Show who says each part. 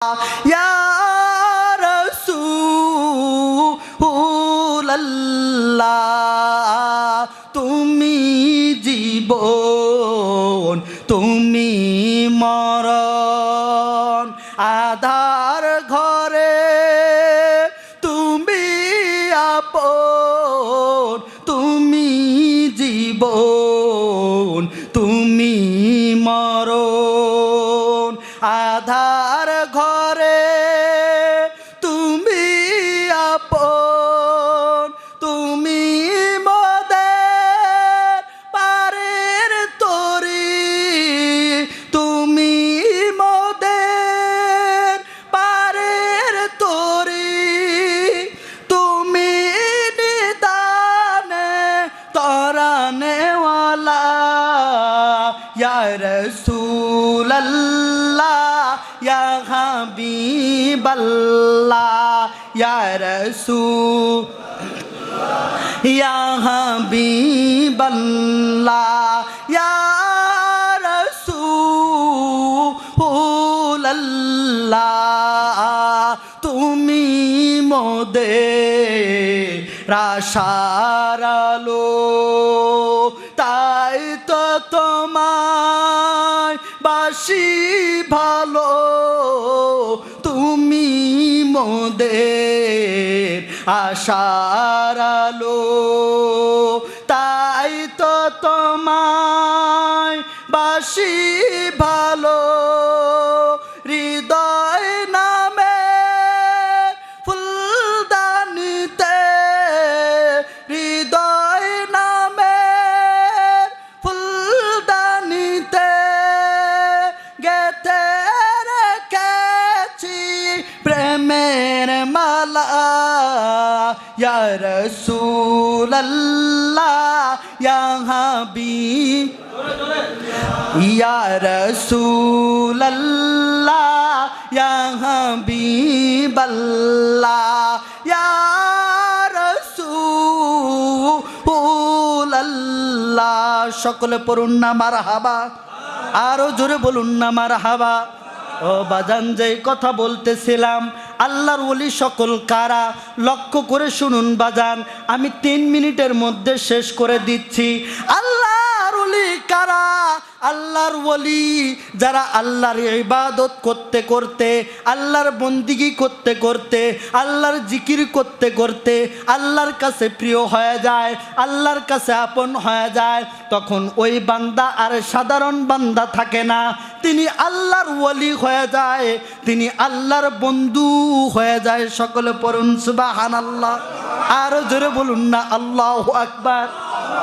Speaker 1: ইয়া রাসূলুল্লাহ তুমি জীবন তুমি মরণ আধার ঘরে তুমি আপন তুমি জীবন তুমি মরণ আধার ঘরে তুমি আপন তুমি মোদের পারের তরি তুমি মোদের পারের তরি তুমি নিদানে তরানেওয়ালা ইয়া রাসূলুল্লাহ ইয়া হাবিবাল্লাহ ইয়া রাসূল ইয়া হাবিবাল্লাহ ইয়া রাসূলুল্লাহ তুমি মোদের আশার আলো তাই তো তোমায় বাসি ভালো তুমি মোদের আশার আলো তাই তো তোমায় বাসি ভালো হৃদয় নামে ফুলদানিতে হৃদয় নামে ফুলদানিতে গেথে রেখেছি প্রেমের মালা ইয়া রাসূলুল্লাহ ইয়া হাবিব ইয়া রাসূলুল্লাহ ইয়া হাবিবাল্লাহ ইয়া রাসূলুল্লাহ সকলে পড়ুন না মারহাবা আরো জোরে বলুন না মারহাবা ও বাজান যেই কথা বলতেছিলাম আল্লাহর ওলি সকল কারা লক্ষ্য করে শুনুন বাজান আমি 3 মিনিটের মধ্যে শেষ করে দিচ্ছি আল্লাহর ওলি কারা আল্লাহর ওলি যারা আল্লাহর ইবাদত করতে করতে আল্লাহর বন্দিগি করতে করতে আল্লাহর জিকির করতে করতে আল্লাহর কাছে প্রিয় হয়ে যায় আল্লাহর কাছে আপন হয়ে যায় তখন ওই বান্দা আর সাধারণ বান্দা থাকে না তিনি আল্লাহর ওলি হয়ে যায় তিনি আল্লাহর বন্ধু হয়ে যায় সকলে পড়ুন সুবহানাল্লাহ আরো জোরে বলুন না আল্লাহু আকবার